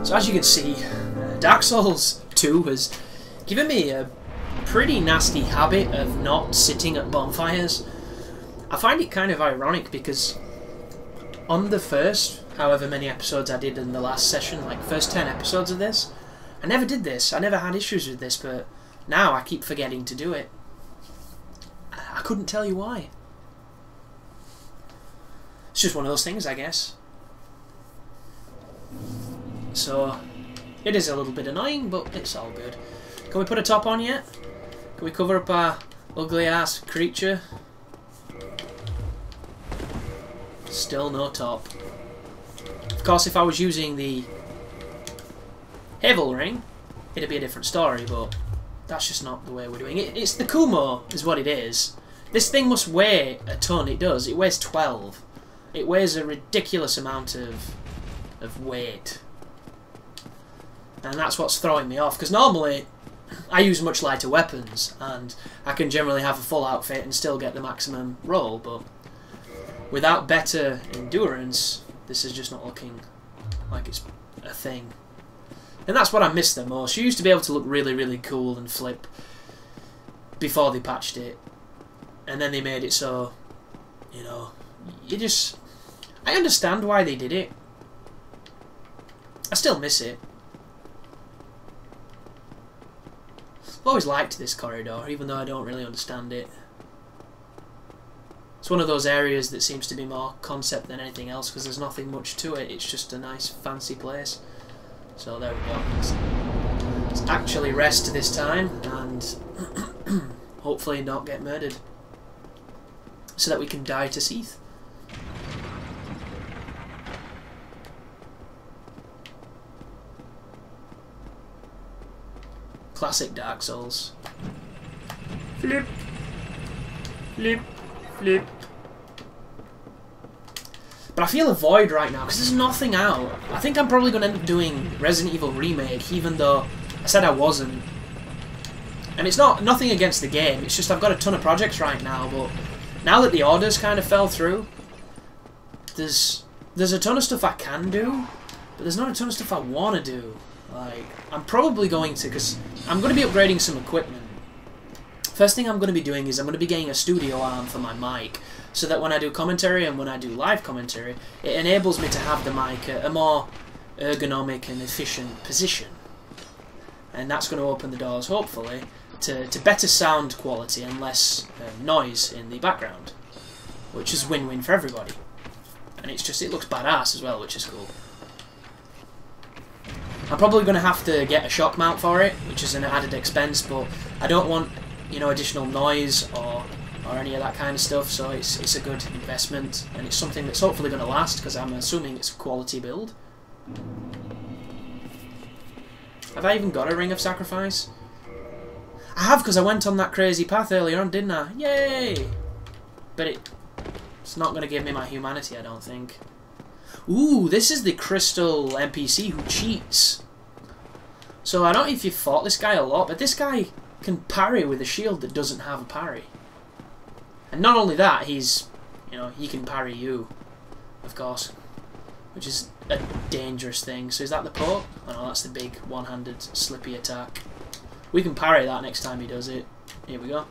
So as you can see, Dark Souls 2 has given me a pretty nasty habit of not sitting at bonfires. I find it kind of ironic because on the first, however many episodes I did in the last session, like first 10 episodes of this, I never did this. I never had issues with this, but now I keep forgetting to do it. I couldn't tell you why. It's just one of those things, I guess. So, it is a little bit annoying, but it's all good. Can we put a top on yet? Can we cover up our ugly ass creature? Still no top. Of course, if I was using the Havel ring, it'd be a different story, but that's just not the way we're doing it. It's the Kumo, is what it is. This thing must weigh a ton, it does. It weighs 12. It weighs a ridiculous amount of weight. And that's what's throwing me off, because normally I use much lighter weapons, and I can generally have a full outfit and still get the maximum roll, but without better endurance, this is just not looking like it's a thing. And that's what I miss the most. You used to be able to look really, really cool and flip before they patched it. And then they made it so, you know, you just... I understand why they did it. I still miss it. I've always liked this corridor, even though I don't really understand it. It's one of those areas that seems to be more concept than anything else, because there's nothing much to it. It's just a nice, fancy place. So there we go. Let's actually rest this time, and hopefully not get murdered, so that we can die to Seath. Classic Dark Souls. Flip, flip, flip. But I feel a void right now because there's nothing out. I think I'm probably going to end up doing Resident Evil Remake, even though I said I wasn't. And it's nothing against the game. It's just I've got a ton of projects right now. But now that the orders kind of fell through, there's a ton of stuff I can do, but there's not a ton of stuff I want to do. Like, I'm probably going to, because I'm going to be upgrading some equipment. First thing I'm going to be doing is I'm going to be getting a studio arm for my mic, so that when I do commentary and when I do live commentary, it enables me to have the mic at a more ergonomic and efficient position. And that's going to open the doors, hopefully, to better sound quality and less noise in the background, which is win-win for everybody. And it's just, it looks badass as well, which is cool. I'm probably going to have to get a shock mount for it, which is an added expense, but I don't want, you know, additional noise or any of that kind of stuff, so it's a good investment, and it's something that's hopefully going to last, because I'm assuming it's a quality build. Have I even got a Ring of Sacrifice? I have, because I went on that crazy path earlier on, didn't I? Yay! But it's not going to give me my humanity, I don't think. Ooh, this is the crystal NPC who cheats. So I don't know if you've fought this guy a lot, but this guy can parry with a shield that doesn't have a parry. And not only that, he's, you know, he can parry you, of course, which is a dangerous thing. So is that the poke? Oh no, that's the big one-handed slippy attack. We can parry that next time he does it. Here we go.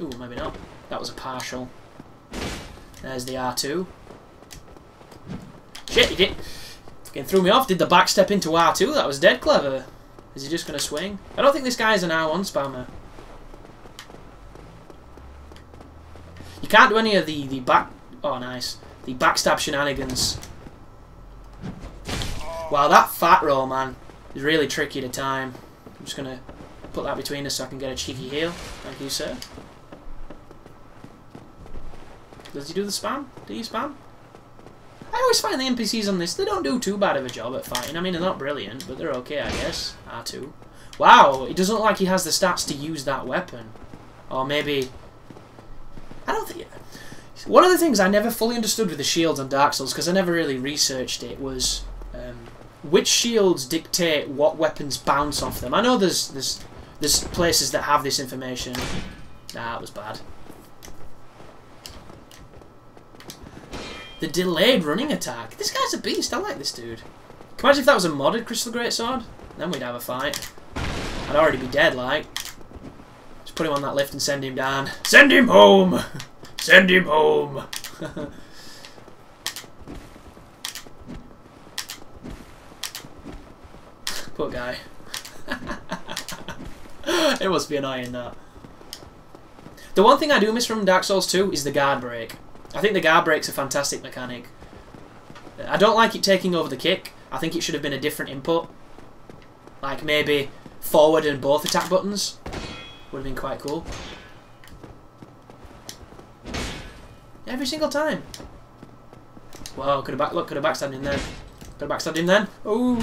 Ooh, maybe not. That was a partial. There's the R2. Shit, he did. Fucking threw me off. Did the backstep into R2? That was dead clever. Is he just going to swing? I don't think this guy is an R1 spammer. You can't do any of the back... Oh, nice. The backstab shenanigans. Wow, that fat roll, man, is really tricky to time. I'm just going to put that between us so I can get a cheeky heal. Thank you, sir. Does he do the spam? Do you spam? I always find the NPCs on this, they don't do too bad of a job at fighting. I mean, they're not brilliant, but they're okay, I guess. R2. Wow, it doesn't look like he has the stats to use that weapon. Or maybe... I don't think... One of the things I never fully understood with the shields on Dark Souls, because I never really researched it, was which shields dictate what weapons bounce off them. I know there's places that have this information. Nah, that was bad. The delayed running attack. This guy's a beast. I like this dude. Imagine if that was a modded Crystal Greatsword. Then we'd have a fight. I'd already be dead, like. Just put him on that lift and send him down. Send him home! Send him home! Poor guy. It must be annoying, that. The one thing I do miss from Dark Souls 2 is the guard break. I think the guard break's a fantastic mechanic. I don't like it taking over the kick. I think it should have been a different input. Like maybe forward and both attack buttons. Would have been quite cool. Every single time. Wow, could have backstabbed him then. Could have backstabbed him then. Ooh.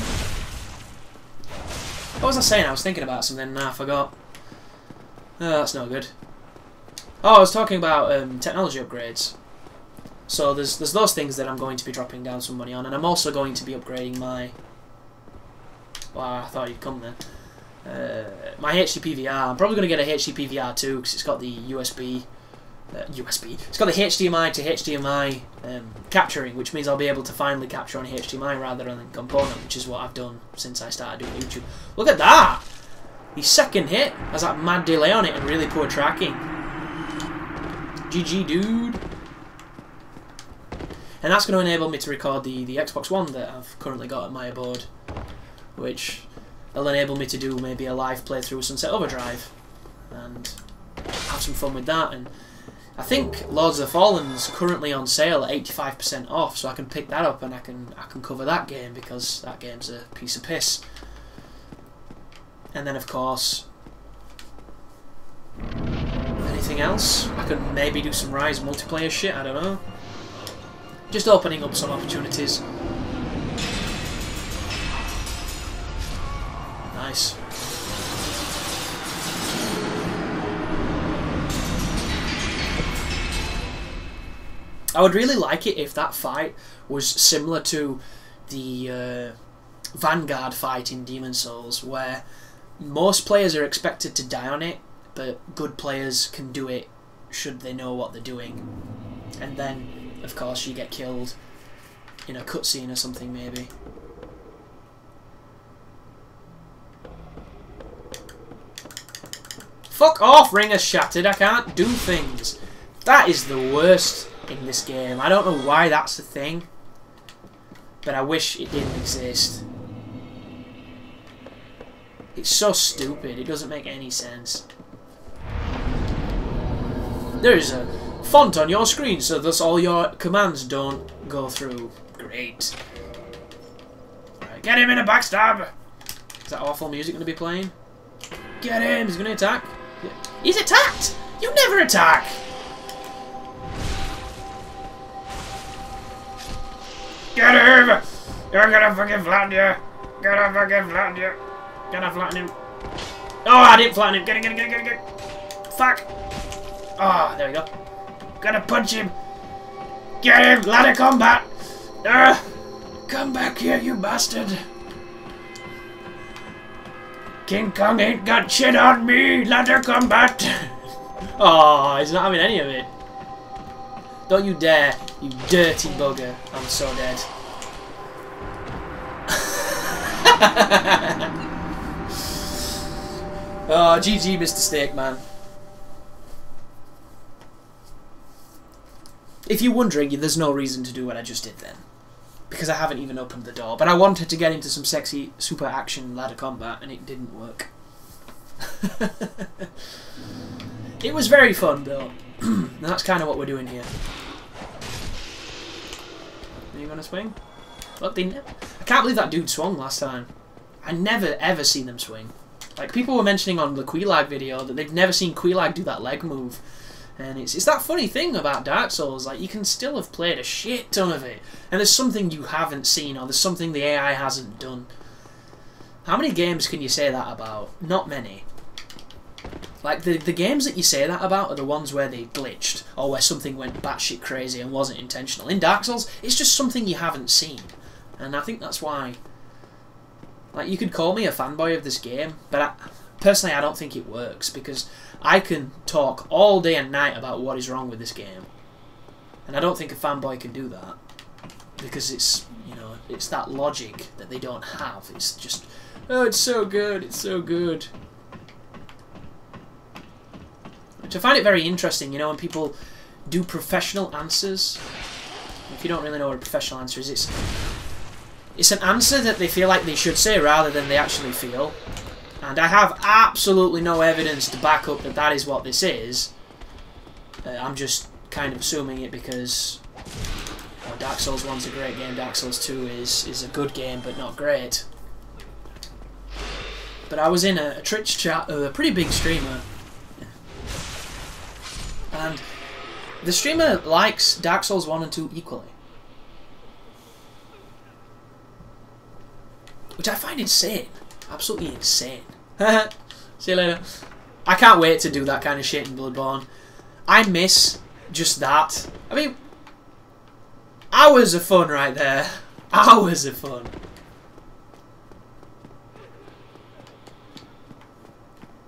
What was I saying? I was thinking about something and I forgot. That's no good. Oh, I was talking about technology upgrades. So there's those things that I'm going to be dropping down some money on, and I'm also going to be upgrading my... Well, I thought you'd come then. My HDP VR. I'm probably going to get a HDP VR too, because it's got the USB. It's got the HDMI to HDMI capturing, which means I'll be able to finally capture on HDMI rather than component, which is what I've done since I started doing YouTube. Look at that! The second hit has that mad delay on it and really poor tracking. GG, dude. And that's going to enable me to record the Xbox One that I've currently got at my abode, which will enable me to do maybe a live playthrough of Sunset Overdrive and have some fun with that. And I think Lords of the Fallen's currently on sale at 85% off, so I can pick that up and I can cover that game, because that game's a piece of piss. And then of course, anything else? I could maybe do some Rise multiplayer shit, I don't know. Just opening up some opportunities. Nice. I would really like it if that fight was similar to the Vanguard fight in Demon's Souls, where most players are expected to die on it, but good players can do it should they know what they're doing. And then, of course, you get killed in a cutscene or something, maybe. Fuck off, Ringer's shattered. I can't do things. That is the worst in this game. I don't know why that's the thing, but I wish it didn't exist. It's so stupid. It doesn't make any sense. There's a font on your screen, so thus all your commands don't go through. Great. Right, get him in a backstab! Is that awful music going to be playing? Get him! He's going to attack. He's attacked! You never attack! Get him! You're gonna fucking flatten you! Gonna fucking flatten you! Gonna flatten him! Oh, I didn't flatten him! Get him! Fuck! Oh, there we go. Gotta punch him! Get him! Ladder combat! Come back here, you bastard! King Kong ain't got shit on me! Ladder combat! Oh, he's not having any of it. Don't you dare, you dirty bugger. I'm so dead. Oh, GG, Mr. Steak Man. If you're wondering, there's no reason to do what I just did then, because I haven't even opened the door. But I wanted to get into some sexy super action ladder combat, and it didn't work. It was very fun, though. And that's kind of what we're doing here. Are you going to swing? Look, I can't believe that dude swung last time. I never ever seen them swing. Like, people were mentioning on the Queelag video that they've never seen Queelag do that leg move. And it's that funny thing about Dark Souls, like, you can still have played a shit ton of it, and there's something you haven't seen, or there's something the AI hasn't done. How many games can you say that about? Not many. Like, the games that you say that about are the ones where they glitched, or where something went batshit crazy and wasn't intentional. In Dark Souls, it's just something you haven't seen. And I think that's why... Like, you could call me a fanboy of this game, but personally I don't think it works, because I can talk all day and night about what is wrong with this game. And I don't think a fanboy can do that. because it's, you know, it's that logic that they don't have. It's just, oh, it's so good, it's so good. Which I find it very interesting, you know, when people do professional answers. If you don't really know what a professional answer is, it's an answer that they feel like they should say rather than they actually feel. And I have absolutely no evidence to back up that that is what this is. I'm just kind of assuming it because Dark Souls 1's a great game, Dark Souls 2 is a good game but not great. But I was in a Twitch chat with a pretty big streamer, and the streamer likes Dark Souls 1 and 2 equally. Which I find insane. Absolutely insane. See you later. I can't wait to do that kind of shit in Bloodborne. I miss just that. I mean, hours of fun right there. Hours of fun.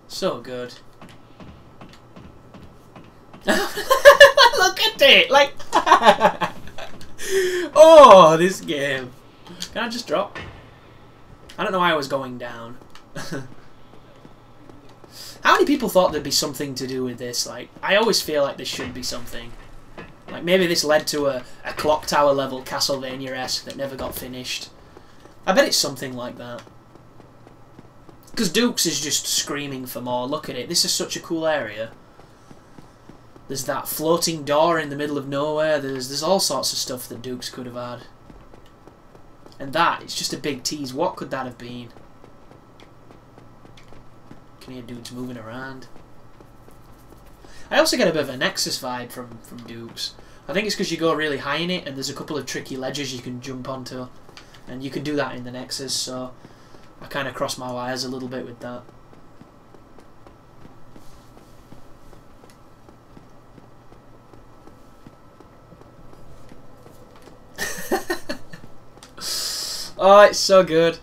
So good. Look at it! Like, oh, this game. Can I just drop? I don't know why I was going down. How many people thought there'd be something to do with this? Like, I always feel like there should be something. Like, maybe this led to a clock tower level Castlevania-esque that never got finished. I bet it's something like that. Because Dukes is just screaming for more. Look at it. This is such a cool area. There's that floating door in the middle of nowhere. There's all sorts of stuff that Dukes could have had. And that, it's just a big tease. What could that have been? Can you hear dudes moving around? I also get a bit of a Nexus vibe from Dukes. I think it's because you go really high in it and there's a couple of tricky ledges you can jump onto. And you can do that in the Nexus, so I kind of cross my wires a little bit with that. Oh, it's so good.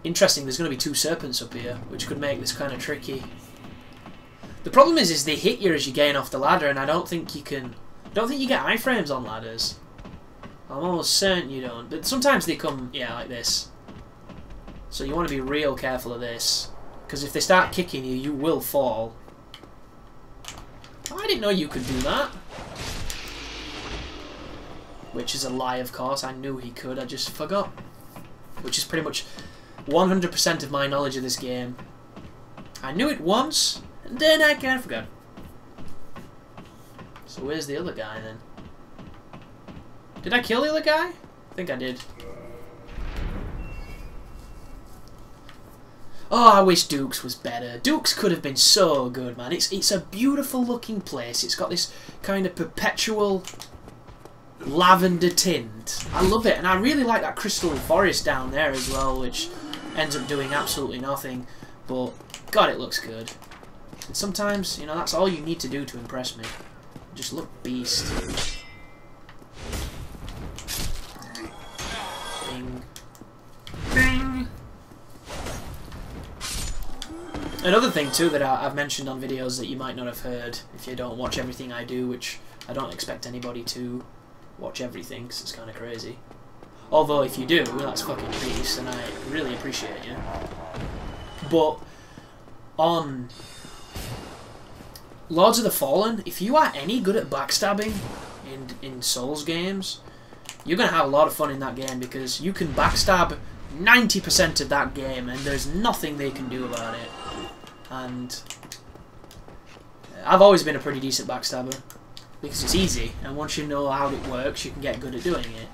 Interesting, there's going to be 2 serpents up here, which could make this kind of tricky. The problem is they hit you as you gain off the ladder, and I don't think you can... don't think you get iframes on ladders. I'm almost certain you don't, but sometimes they come, yeah, like this. So you want to be real careful of this, because if they start kicking you, you will fall. Oh, I didn't know you could do that. Which is a lie, of course. I knew he could, I just forgot. Which is pretty much 100% of my knowledge of this game. I knew it once, and then I kind of forgot. So where's the other guy, then? Did I kill the other guy? I think I did. Oh, I wish Dukes was better. Dukes could have been so good, man. It's a beautiful looking place. It's got this kind of perpetual lavender tint. I love it, and I really like that crystal forest down there as well, which ends up doing absolutely nothing, but God, it looks good. And sometimes, you know, that's all you need to do to impress me. Just look beast. Bing. Bing! Another thing too that I've mentioned on videos that you might not have heard if you don't watch everything I do, which I don't expect anybody to watch everything, because it's kind of crazy. Although if you do, that's fucking beast, and I really appreciate you. But on Lords of the Fallen, if you are any good at backstabbing in Souls games, you're going to have a lot of fun in that game, because you can backstab 90% of that game and there's nothing they can do about it. And I've always been a pretty decent backstabber, because it's easy, and once you know how it works, you can get good at doing it.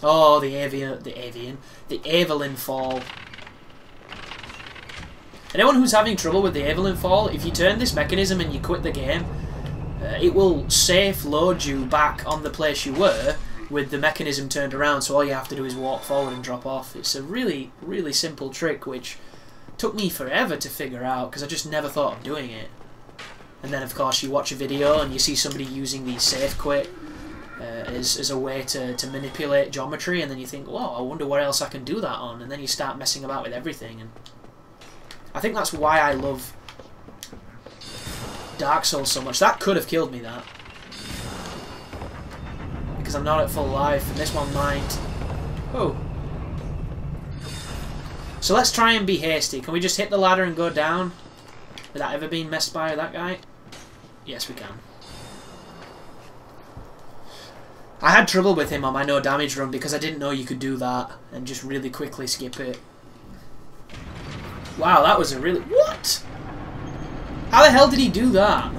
Oh, the Evelyn Fall. Anyone who's having trouble with the Evelyn Fall, if you turn this mechanism and you quit the game, it will safe load you back on the place you were with the mechanism turned around, so all you have to do is walk forward and drop off. It's a really, really simple trick, which took me forever to figure out, because I just never thought of doing it. And then, of course, you watch a video and you see somebody using the safe quit as a way to manipulate geometry, and then you think, well, I wonder what else I can do that on, and then you start messing about with everything. And I think that's why I love Dark Souls so much. That could have killed me, that. Because I'm not at full life, and this one might. Oh. So let's try and be hasty. Can we just hit the ladder and go down? Without ever being messed by that guy? Yes, we can. I had trouble with him on my no damage run because I didn't know you could do that and just really quickly skip it. Wow, that was a really... What? How the hell did he do that?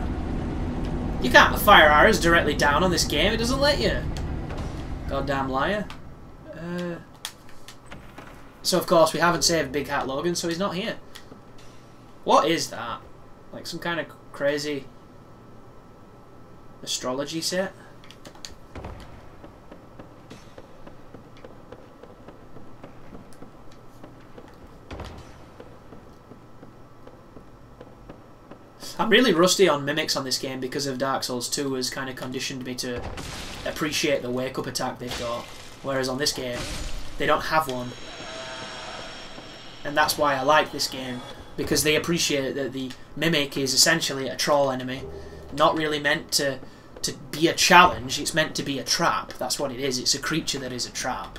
You can't fire arrows directly down on this game. It doesn't let you. Goddamn liar. So, of course, we haven't saved Big Hat Logan, so he's not here. What is that? Like some kind of crazy astrology set? I'm really rusty on mimics on this game because of Dark Souls 2 has kind of conditioned me to appreciate the wake-up attack they've got, whereas on this game, they don't have one. And that's why I like this game, because they appreciate that the mimic is essentially a troll enemy, not really meant to be a challenge, it's meant to be a trap. That's what it is, it's a creature that is a trap.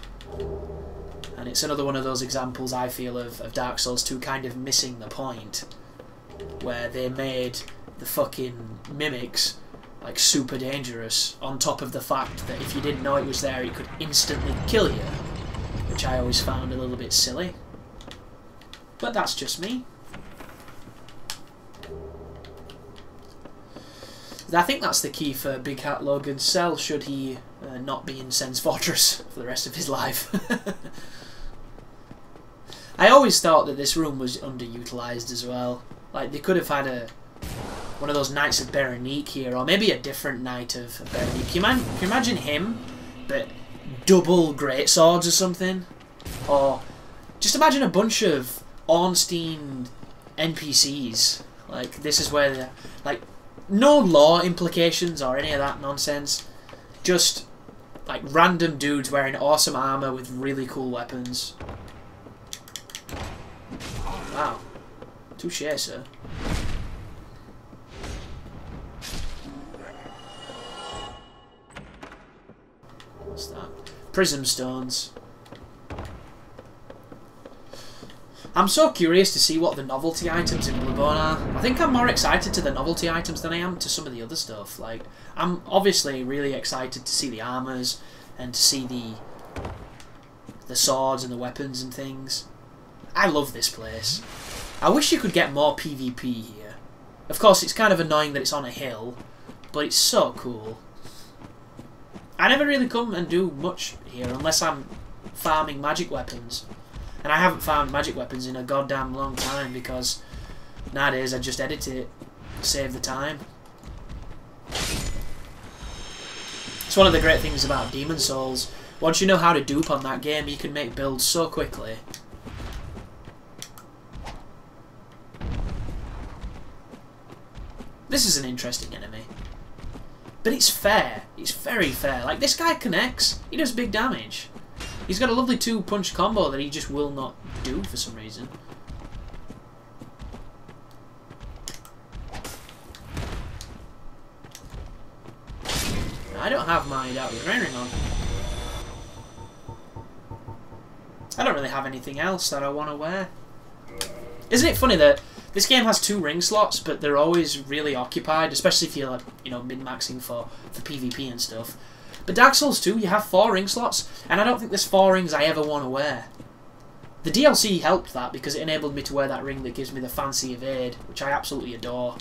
And it's another one of those examples, I feel, of Dark Souls 2 kind of missing the point, where they made the fucking mimics like super dangerous, on top of the fact that if you didn't know it was there, it could instantly kill you, which I always found a little bit silly. But that's just me. I think that's the key for Big Hat Logan's cell, should he not be in Sen's Fortress for the rest of his life. I always thought that this room was underutilised as well. Like, they could have had one of those Knights of Berenice here, or maybe a different Knight of Berenice. Can you imagine him, but double greatswords or something? Or just imagine a bunch of Ornstein NPCs. Like, this is where they're... Like, no lore implications or any of that nonsense. Just, like, random dudes wearing awesome armour with really cool weapons. Wow. Touché, sir. What's that? Prism stones. I'm so curious to see what the novelty items in Bloodborne are. I think I'm more excited to the novelty items than I am to some of the other stuff. Like, I'm obviously really excited to see the armors and to see the swords and the weapons and things. I love this place. I wish you could get more PvP here. Of course, it's kind of annoying that it's on a hill, but it's so cool. I never really come and do much here unless I'm farming magic weapons. And I haven't found magic weapons in a goddamn long time because nowadays I just edit it to save the time. It's one of the great things about Demon Souls. Once you know how to dupe on that game, you can make builds so quickly. This is an interesting enemy. But it's fair. It's very fair. Like, this guy connects. He does big damage. He's got a lovely two-punch combo that he just will not do for some reason. I don't have my Dark Rain Ring on. I don't really have anything else that I want to wear. Isn't it funny that this game has 2 ring slots, but they're always really occupied, especially if you're, like, you know, min-maxing for PvP and stuff. But Dark Souls 2, you have 4 ring slots, and I don't think there's 4 rings I ever want to wear. The DLC helped that because it enabled me to wear that ring that gives me the fancy evade, which I absolutely adore.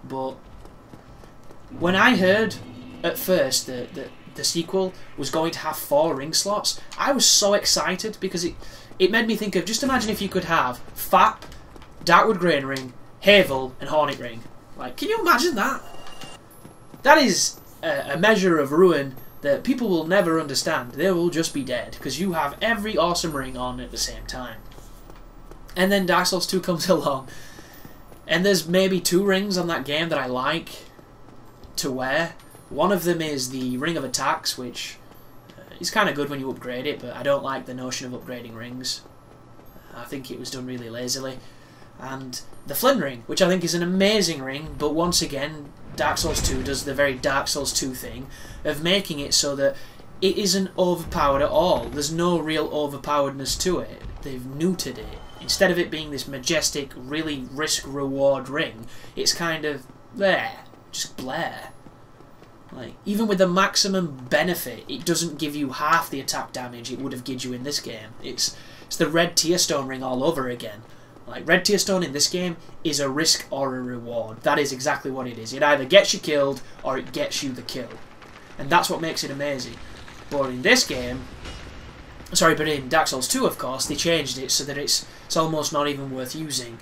But when I heard at first that the sequel was going to have 4 ring slots, I was so excited because it made me think of, just imagine if you could have FAP, Darkwood Grain Ring, Havel, and Hornet Ring. Like, can you imagine that? That is a measure of ruin that people will never understand. They will just be dead, because you have every awesome ring on at the same time. And then Dark Souls 2 comes along, and there's maybe 2 rings on that game that I like to wear. One of them is the Ring of Attacks, which is kind of good when you upgrade it, but I don't like the notion of upgrading rings. I think it was done really lazily. And the Flynn ring, which I think is an amazing ring, but once again, Dark Souls 2 does the very Dark Souls 2 thing of making it so that it isn't overpowered at all. There's no real overpoweredness to it. They've neutered it. Instead of it being this majestic, really risk-reward ring, it's kind of there, just Blair. Like, even with the maximum benefit, it doesn't give you half the attack damage it would have given you in this game. It's the red tear stone ring all over again. Like, red tear stone in this game is a risk or a reward. That is exactly what it is. It either gets you killed or it gets you the kill. And that's what makes it amazing. But in this game, sorry, but in Dark Souls 2, of course, they changed it so that it's almost not even worth using.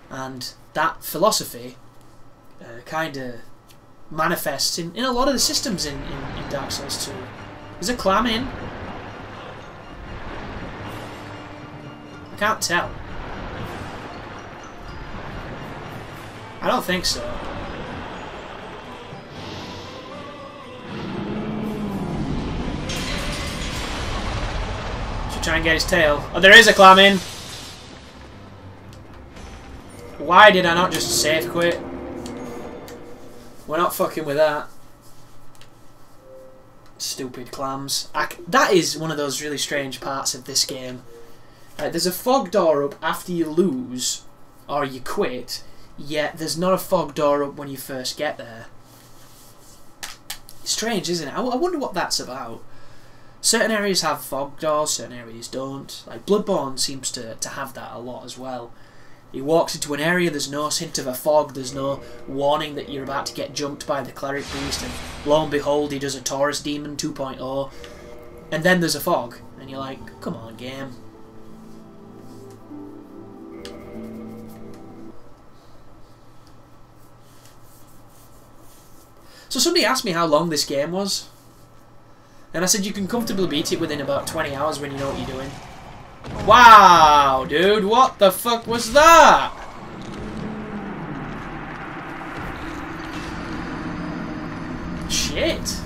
And that philosophy kind of manifests in a lot of the systems in Dark Souls 2. There's a clam in. I can't tell. I don't think so. Should try and get his tail. Oh, there is a clam in. Why did I not just save quit? We're not fucking with that. Stupid clams. That is one of those really strange parts of this game. There's a fog door up after you lose or you quit. Yet there's not a fog door up when you first get there. It's strange, isn't it? I wonder what that's about. Certain areas have fog doors, certain areas don't. Like Bloodborne seems to have that a lot as well. He walks into an area, there's no hint of a fog, there's no warning that you're about to get jumped by the cleric beast, and lo and behold he does a Taurus Demon 2.0, and then there's a fog, and you're like, come on game. So somebody asked me how long this game was, and I said you can comfortably beat it within about 20 hours when you know what you're doing. Wow, dude, what the fuck was that? Shit.